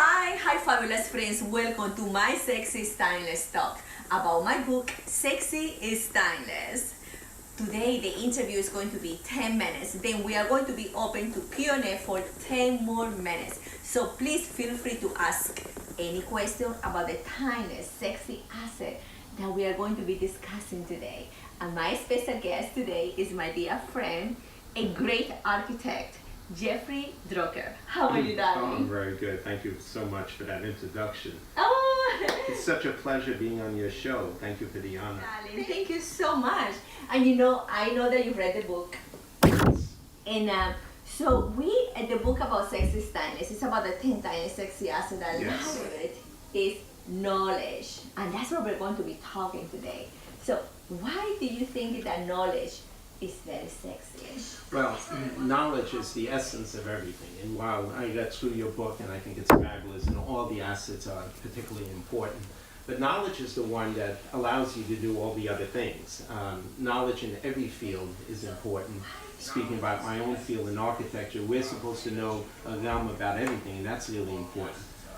Hi fabulous friends, welcome to my Sexy Stainless talk about my book, Sexy is Stainless. Today the interview is going to be 10 minutes, then we are going to be open to Q&A for 10 more minutes. So please feel free to ask any question about the timeless, sexy asset that we are going to be discussing today. And my special guest today is my dear friend, a great architect, Jeffrey Drucker. How are you, darling? Oh, I'm very good. Thank you so much for that introduction. Oh, It's such a pleasure being on your show. Thank you for the honor. darling, thank you so much. And I know that you've read the book. And so the book about sexy stainless, it's about the 10 times sexy asset that Yes. part of it is knowledge. And that's what we're going to be talking today. So why do you think that knowledge is very sexy? Well, knowledge is the essence of everything. And while I read through your book and I think it's fabulous and all the assets are particularly important, but knowledge is the one that allows you to do all the other things. Knowledge in every field is important. Speaking about my own field in architecture, we're supposed to know a realm about everything, and that's really important.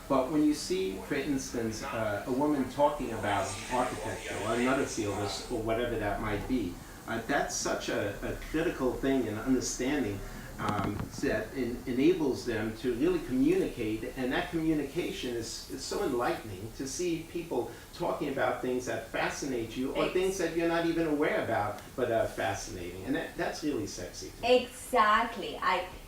But when you see, for instance, a woman talking about architecture or another field or whatever that might be, that's such a critical thing in understanding that enables them to really communicate, and that communication is so enlightening to see people talking about things that fascinate you or things that you're not even aware about but are fascinating, and that's really sexy to me. Exactly.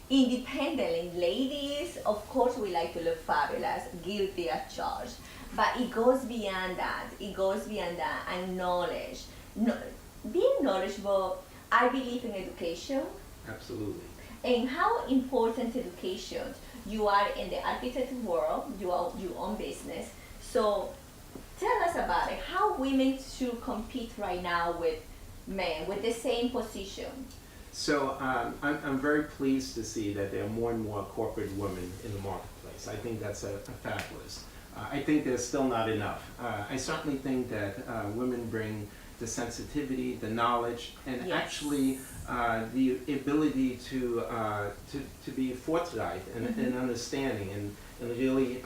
Independently, ladies, of course, we like to look fabulous, guilty as charged, but it goes beyond that. It goes beyond that, and knowledge. Being knowledgeable, I believe in education. Absolutely. And how important education. You are in the architect world, you own business. So tell us about it. How women should compete right now with men with the same position? So I'm very pleased to see that there are more and more corporate women in the marketplace. I think that's a fabulous. I think there's still not enough. I certainly think that women bring the sensitivity, the knowledge, and Yes. actually the ability to be forthright and understanding and really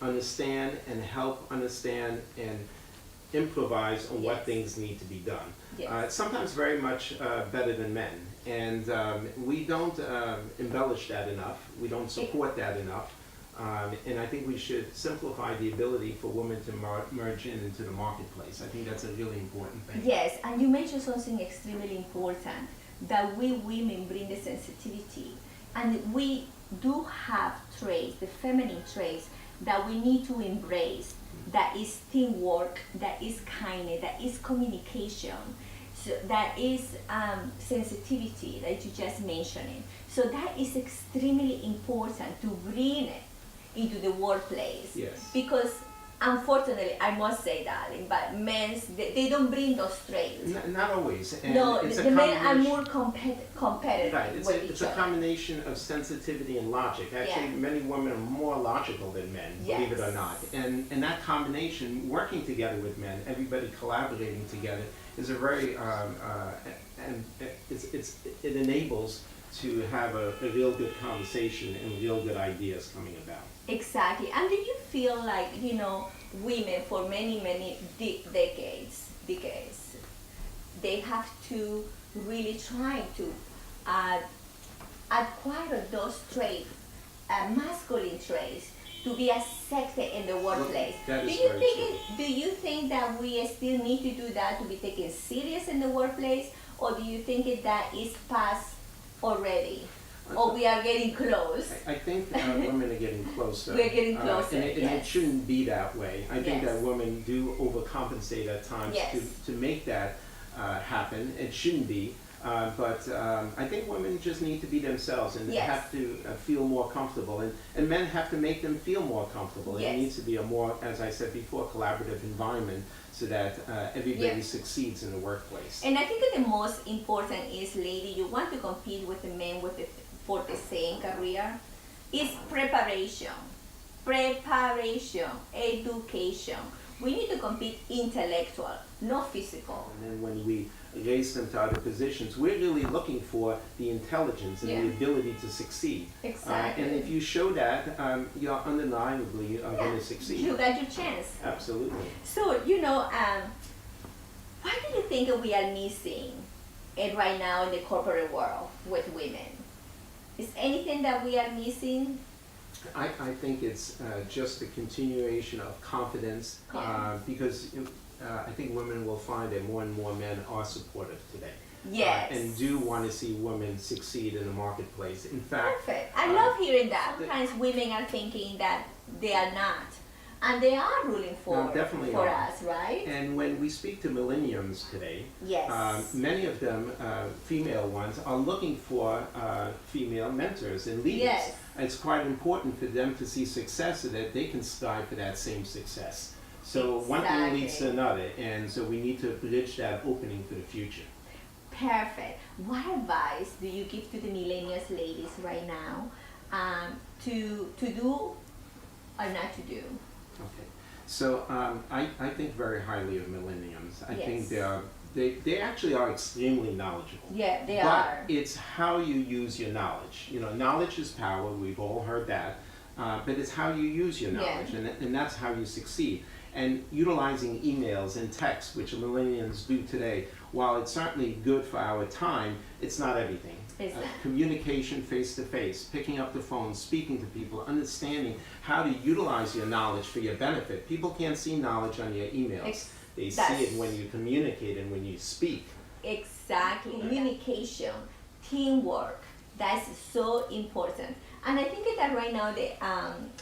understand and help understand and improvise on what Yes. things need to be done. Yes. Sometimes very much better than men, and we don't embellish that enough. We don't support that enough. And I think we should simplify the ability for women to merge into the marketplace. I think that's a really important thing. Yes, and you mentioned something extremely important, that we women bring the sensitivity, and we do have traits, the feminine traits, that we need to embrace, that is teamwork, that is kindness, that is communication, so that is sensitivity that you just mentioned. So that is extremely important to bring it into the workplace. Yes. Because unfortunately, I must say, darling, but men, they don't bring those traits. Not always. And No, it's a the men are combination- more competitive Right, with it's each a other. combination of sensitivity and logic. Actually, Yeah. many women are more logical than men, believe it or Yes. not. And that combination, working together with men, everybody collaborating together, is a very, and it enables to have a real good conversation and real good ideas coming about. Exactly. And do you feel like, women for many decades, they have to really try to acquire those traits, masculine traits, to be accepted in the workplace? That is do you very think true. do you think that we still need to do that to be taken serious in the workplace, or do you think that is past already, or we are getting close? I think women are getting closer. We're getting closer, and it yes. shouldn't be that way. I think Yes. that women do overcompensate at times Yes. to make that happen. It shouldn't be. But I think women just need to be themselves and Yes. have to feel more comfortable. And men have to make them feel more comfortable. Yes. It needs to be a more, as I said before, collaborative environment so that everybody Yes. succeeds in the workplace. And I think that the most important is, lady, you want to compete with the men for the same career, is preparation, education. We need to compete intellectual, not physical. And then when we raise them to other positions, we're really looking for the intelligence and Yeah. the ability to succeed. Exactly. And if you show that, you're undeniably going to succeed. You got your chance. Absolutely. So, what do you think we are missing right now in the corporate world with women? Is anything that we are missing? I think it's just a continuation of confidence, because I think women will find that more and more men are supportive today. Yes. And do want to see women succeed in the marketplace. In fact, Perfect. I love hearing that. Sometimes women are thinking that they are not. And they are ruling for, definitely for are. us, right? And when we speak to millenniums today, Yes. many of them, female ones, are looking for female mentors and leaders. Yes. It's quite important for them to see success so that they can strive for that same success. So one thing leads to another, and so we need to bridge that opening for the future. Perfect. What advice do you give to the millennials ladies right now to do or not to do? Okay, so I think very highly of millenniums. I think Yes. they actually are extremely knowledgeable. Yeah, they But are. it's how you use your knowledge. Knowledge is power. We've all heard that. But it's how you use your knowledge, and that's how you succeed. And utilizing emails and texts, which millennials do today, while it's certainly good for our time, it's not everything. It's not. Communication face to face, picking up the phone, speaking to people, understanding how to utilize your knowledge for your benefit. People can't see knowledge on your emails. They see it when you communicate and when you speak. Exactly. Communication, teamwork, that's so important. And I think that right now,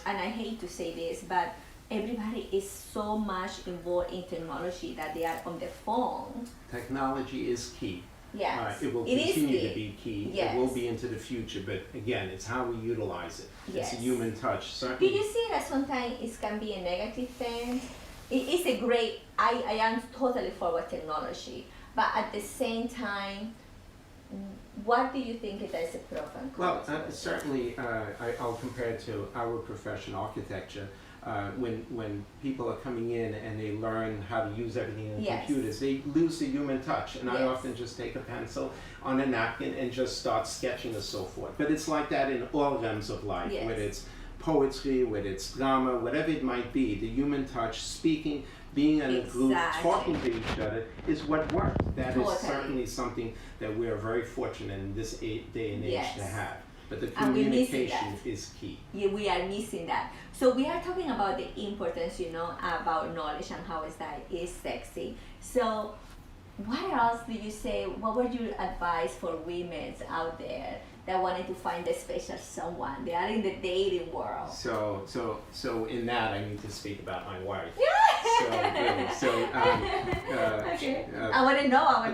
and I hate to say this, but everybody is so much involved in technology that they are on the phone. Technology is key. Yes. It will It is continue key. to be key. Yes. It will be into the future, but again, it's how we utilize it. Yes. It's a human touch, Do certainly. you see that sometimes it can be a negative thing? It's a great, I am totally for technology, but at the same time, what do you think it is a pro and Well, cons? certainly, I'll compare it to our profession, architecture. When people are coming in and they learn how to use everything in Yes. computers, they lose the human touch. And I Yes. often just take a pencil on a napkin and just start sketching and so forth. But it's like that in all realms of life, Yes. whether it's poetry, whether it's drama, whatever it might be, the human touch, speaking, being in a group, Exactly. talking to each other is what works. That Totally. is certainly something that we are very fortunate in this day and age Yes. to have. But the And we're missing communication that. is key. Yeah, we are missing that. So we are talking about the importance, about knowledge and how that is sexy. So what else do you say, what would your advice for women out there that wanted to find a special someone? They are in the dating world. So in that, I need to speak about my wife. Okay. I want to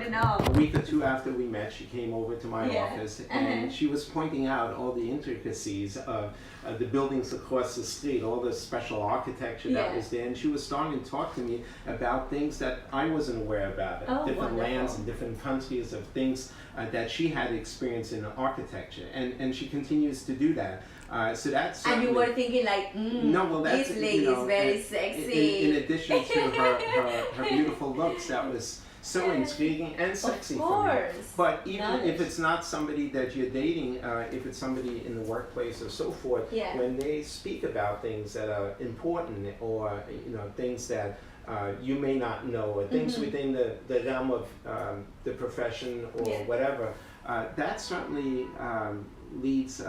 know. A week or two after we met, she came over to my Yeah. office, and she was pointing out all the intricacies of the buildings across the street, all the special architecture that Yeah. was there, and she was starting to talk to me about things that I wasn't aware about, Oh, different lands wonderful. and different countries of things that she had experienced in architecture, and she continues to do that. So that's And you certainly- were thinking like, no, well, that's, this lady is very sexy. In addition to her beautiful looks, that was so intriguing and sexy for me. course. But even Nice. if it's not somebody that you're dating, if it's somebody in the workplace or so forth, Yeah. when they speak about things that are important or things that you may not know, or things within the realm of the profession or Yeah. whatever, that certainly leads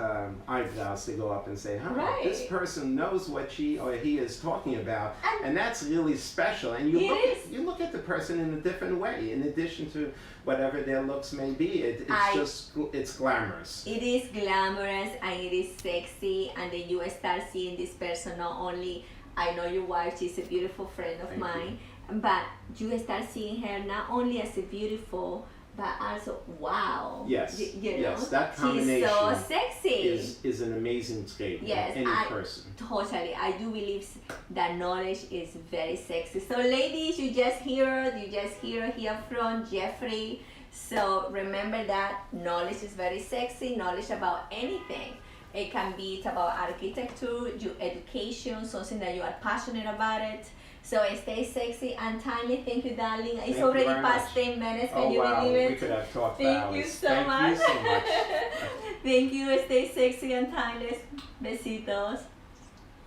eyebrows to go up and say, Right. this person knows what she or he is talking about, And- and that's really special. And It is. you look at the person in a different way, in addition to whatever their looks may be. It's glamorous. It is glamorous and it is sexy, and then you start seeing this person not only, I know your wife, she's a beautiful friend of Thank mine, but you start seeing her not only as a beautiful, but also, wow. Yes, You yes, that she's so combination sexy. is an amazing trait Yes, in any person. Totally. I do believe that knowledge is very sexy. So ladies, you just hear from Jeffrey. So remember that knowledge is very sexy, knowledge about anything. It can be about architecture, your education, something that you are passionate about it. So stay sexy and tiny. Thank you, darling. It's Thank you already very past much. 10 minutes. Can Oh you wow, believe it? we could have talked for Thank you hours. so Thank much. you so much. Thank you. Stay sexy and timeless. Besitos.